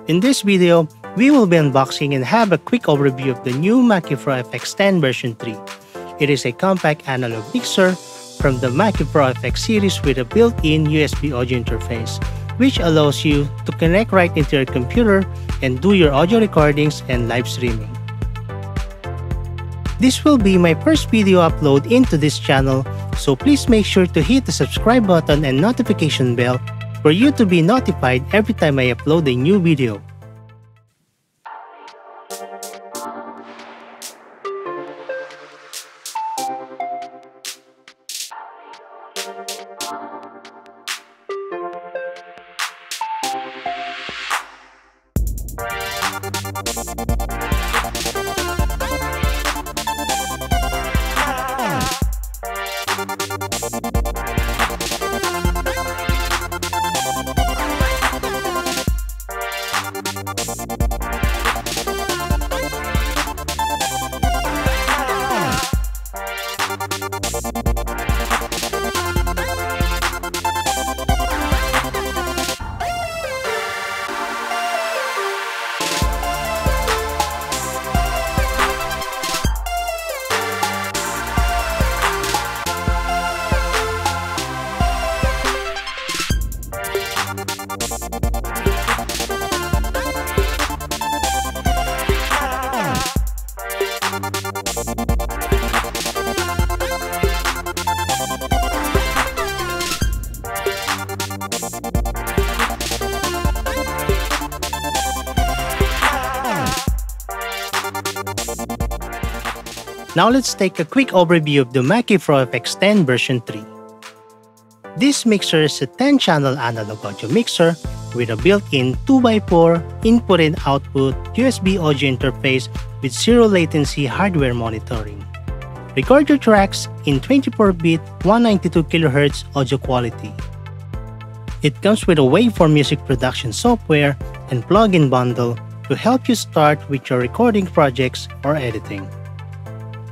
In this video, we will be unboxing and have a quick overview of the new Mackie ProFx10 version 3. It is a compact analog mixer from the Mackie ProFx series with a built-in USB audio interface, which allows you to connect right into your computer and do your audio recordings and live streaming. This will be my first video upload into this channel, so please make sure to hit the subscribe button and notification bell for you to be notified every time I upload a new video. Now let's take a quick overview of the Mackie ProFx10 version 3. This mixer is a 10-channel analog audio mixer with a built-in 2x4 input and output USB audio interface with zero latency hardware monitoring. Record your tracks in 24-bit 192kHz audio quality. It comes with a waveform music production software and plugin bundle to help you start with your recording projects or editing.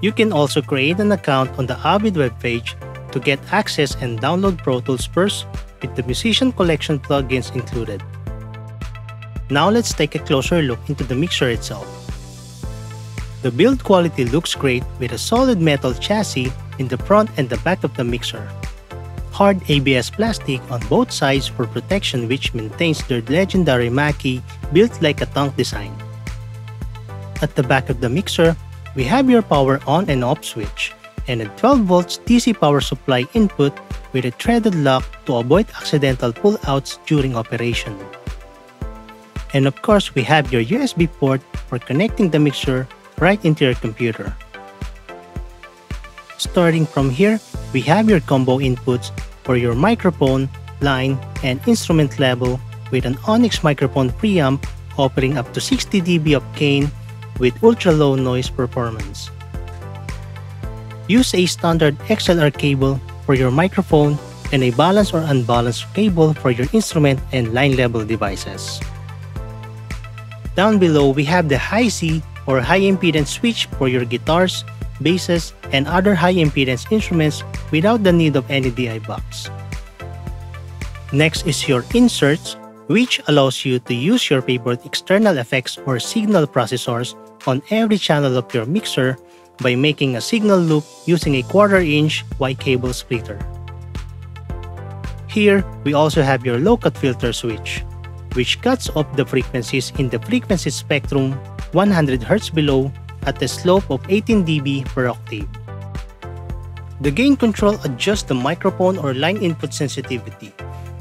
You can also create an account on the Avid webpage to get access and download Pro Tools first with the Musician Collection plugins included. Now let's take a closer look into the mixer itself. The build quality looks great with a solid metal chassis in the front and the back of the mixer. Hard ABS plastic on both sides for protection, which maintains their legendary Mackie built like a tank design. At the back of the mixer, we have your power on and off switch and a 12 volts DC power supply input with a threaded lock to avoid accidental pull-outs during operation. And of course, we have your USB port for connecting the mixer right into your computer. Starting from here, we have your combo inputs for your microphone, line, and instrument level with an Onyx microphone preamp offering up to 60 dB of gain with ultra-low noise performance. Use a standard XLR cable for your microphone and a balanced or unbalanced cable for your instrument and line level devices. Down below, we have the high C or high impedance switch for your guitars, basses, and other high impedance instruments without the need of any DI box. Next is your inserts, which allows you to use your favorite external effects or signal processors on every channel of your mixer by making a signal loop using a 1/4-inch Y cable splitter. Here, we also have your low-cut filter switch, which cuts off the frequencies in the frequency spectrum 100 Hz below at a slope of 18 dB per octave. The gain control adjusts the microphone or line input sensitivity.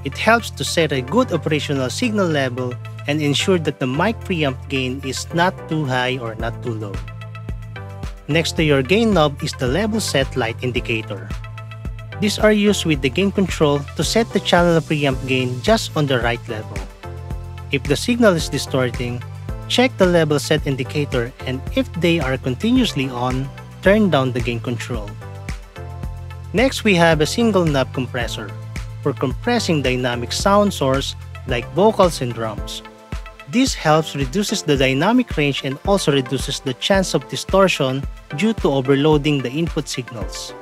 It helps to set a good operational signal level and ensure that the mic preamp gain is not too high or not too low. Next to your gain knob is the level set light indicator. These are used with the gain control to set the channel preamp gain just on the right level. If the signal is distorting, check the level set indicator, and if they are continuously on, turn down the gain control. Next, we have a single knob compressor for compressing dynamic sound source like vocals and drums. This helps reduces the dynamic range and also reduces the chance of distortion due to overloading the input signals.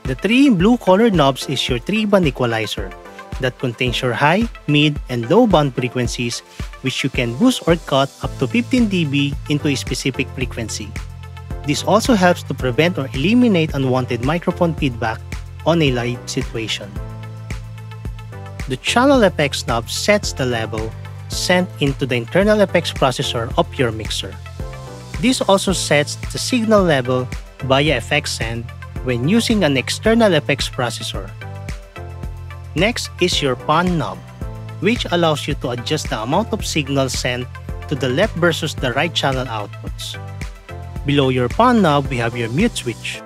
The three blue-colored knobs is your 3-band equalizer that contains your high, mid, and low band frequencies, which you can boost or cut up to 15 dB into a specific frequency. This also helps to prevent or eliminate unwanted microphone feedback on a live situation. The channel effects knob sets the level sent into the internal effects processor of your mixer. This also sets the signal level via effects send when using an external effects processor. Next is your pan knob, which allows you to adjust the amount of signal sent to the left versus the right channel outputs. Below your pan knob, we have your mute switch.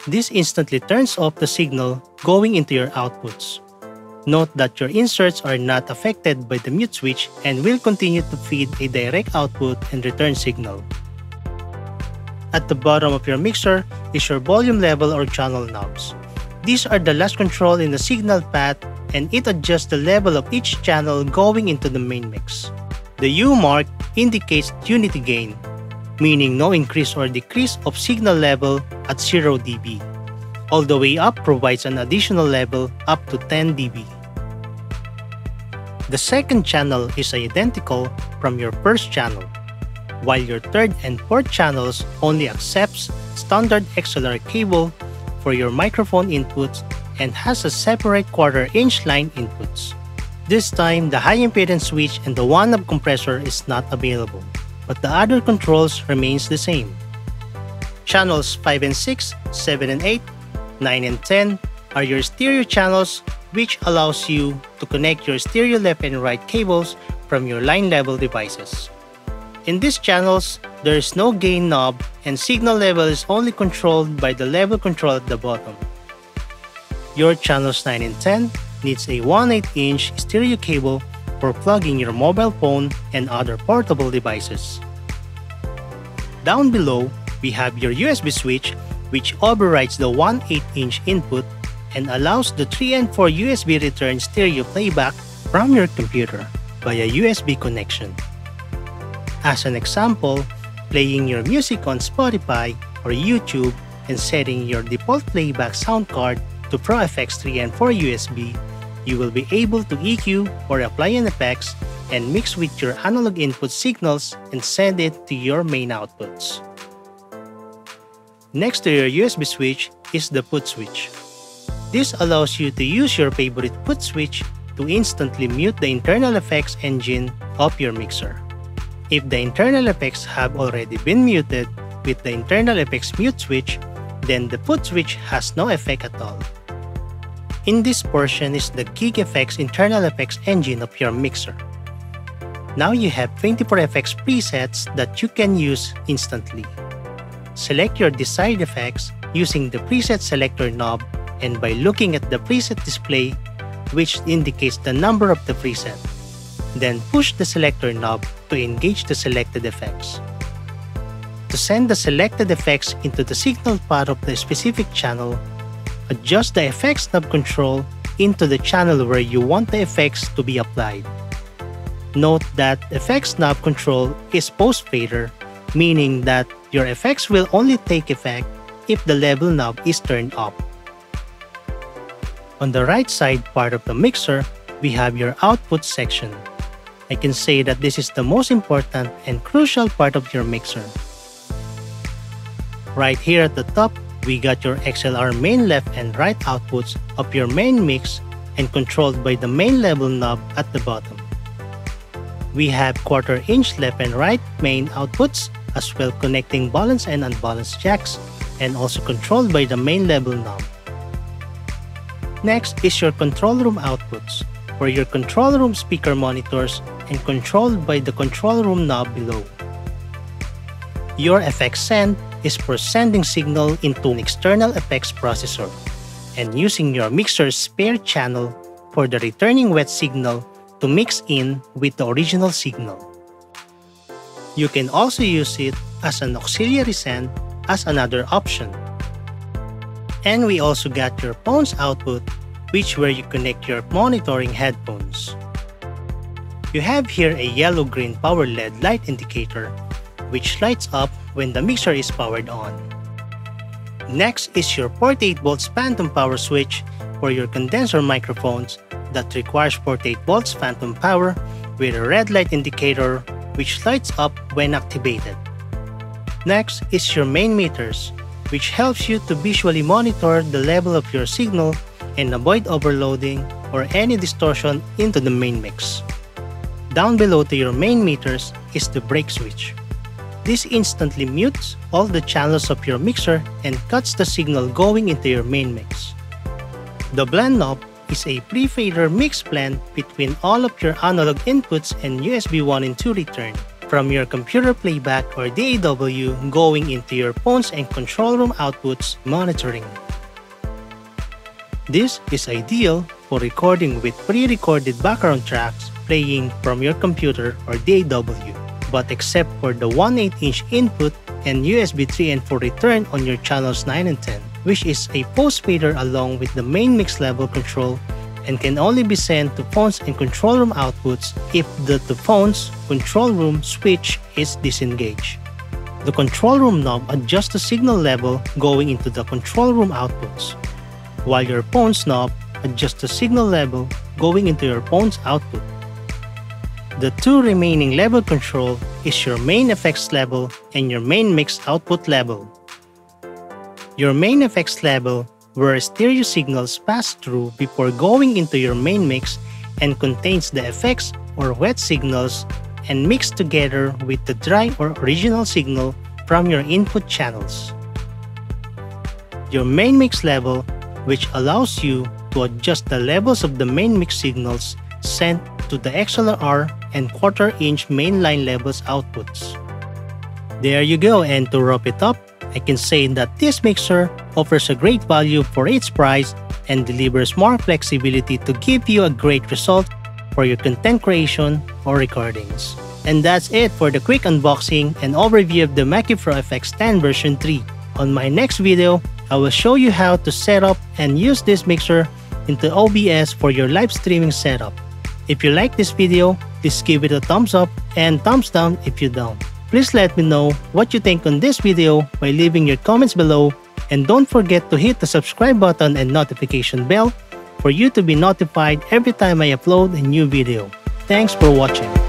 This instantly turns off the signal going into your outputs. Note that your inserts are not affected by the mute switch and will continue to feed a direct output and return signal. At the bottom of your mixer is your volume level or channel knobs. These are the last control in the signal path, and it adjusts the level of each channel going into the main mix. The U mark indicates unity gain, meaning no increase or decrease of signal level at 0 dB. All the way up provides an additional level up to 10 dB. The second channel is identical from your first channel, while your third and fourth channels only accepts standard XLR cable for your microphone inputs and has a separate 1/4-inch line inputs. This time, the high impedance switch and the 1-knob compressor is not available, but the other controls remains the same. Channels 5 and 6, 7 and 8, 9 and 10 are your stereo channels, which allows you to connect your stereo left and right cables from your line level devices. In these channels, there is no gain knob and signal level is only controlled by the level control at the bottom. Your channels 9 and 10 needs a 1/8-inch stereo cable for plugging your mobile phone and other portable devices. Down below, we have your USB switch, which overrides the 1/8-inch input and allows the 3 and 4 USB return stereo playback from your computer via USB connection. As an example, playing your music on Spotify or YouTube and setting your default playback sound card to ProFx 3 and 4 USB, you will be able to EQ or apply an effects and mix with your analog input signals and send it to your main outputs. Next to your USB switch is the put switch. This allows you to use your favorite put switch to instantly mute the internal effects engine of your mixer. If the internal effects have already been muted with the internal effects mute switch, then the put switch has no effect at all. In this portion is the Gig Effects internal effects engine of your mixer. Now you have 24 effects presets that you can use instantly. Select your desired effects using the preset selector knob and by looking at the preset display, which indicates the number of the preset. Then push the selector knob to engage the selected effects. To send the selected effects into the signal path of the specific channel, adjust the effects knob control into the channel where you want the effects to be applied. Note that effects knob control is post-fader, meaning that your effects will only take effect if the level knob is turned up. On the right side part of the mixer, we have your output section. I can say that this is the most important and crucial part of your mixer. Right here at the top, we got your XLR main left and right outputs of your main mix and controlled by the main level knob at the bottom. We have 1/4-inch left and right main outputs, as well connecting balanced and unbalanced jacks, and also controlled by the main level knob. Next is your control room outputs, for your control room speaker monitors and controlled by the control room knob below. Your effects send is for sending signal into an external effects processor and using your mixer's spare channel for the returning wet signal to mix in with the original signal. You can also use it as an auxiliary send as another option. And we also got your phone's output, which where you connect your monitoring headphones. You have here a yellow-green power LED light indicator, which lights up when the mixer is powered on. Next is your 48 volts phantom power switch for your condenser microphones that requires 48 volts phantom power with a red light indicator which lights up when activated. Next is your main meters, which helps you to visually monitor the level of your signal and avoid overloading or any distortion into the main mix. Down below to your main meters is the brake switch. This instantly mutes all the channels of your mixer and cuts the signal going into your main mix. The blend knob is a pre-fader mix blend between all of your analog inputs and USB 1 and 2 return from your computer playback or DAW going into your phones and control room outputs monitoring. This is ideal for recording with pre-recorded background tracks playing from your computer or DAW, but except for the 1/8-inch input and USB 3 and 4 return on your channels 9 and 10, which is a post-fader along with the main mix level control and can only be sent to phones and control room outputs if the phone's control room switch is disengaged. The control room knob adjusts the signal level going into the control room outputs, while your phone's knob adjusts the signal level going into your phone's output. The two remaining level control is your main effects level and your main mix output level. Your main effects level, where stereo signals pass through before going into your main mix and contains the effects or wet signals and mixed together with the dry or original signal from your input channels. Your main mix level, which allows you to adjust the levels of the main mix signals sent to the XLR and quarter-inch mainline levels outputs. There you go, and to wrap it up, I can say that this mixer offers a great value for its price and delivers more flexibility to give you a great result for your content creation or recordings. And that's it for the quick unboxing and overview of the Mackie ProFx10 version 3. On my next video, I will show you how to set up and use this mixer into OBS for your live streaming setup. If you like this video, please give it a thumbs up and thumbs down if you don't. Please let me know what you think on this video by leaving your comments below, and don't forget to hit the subscribe button and notification bell for you to be notified every time I upload a new video. Thanks for watching.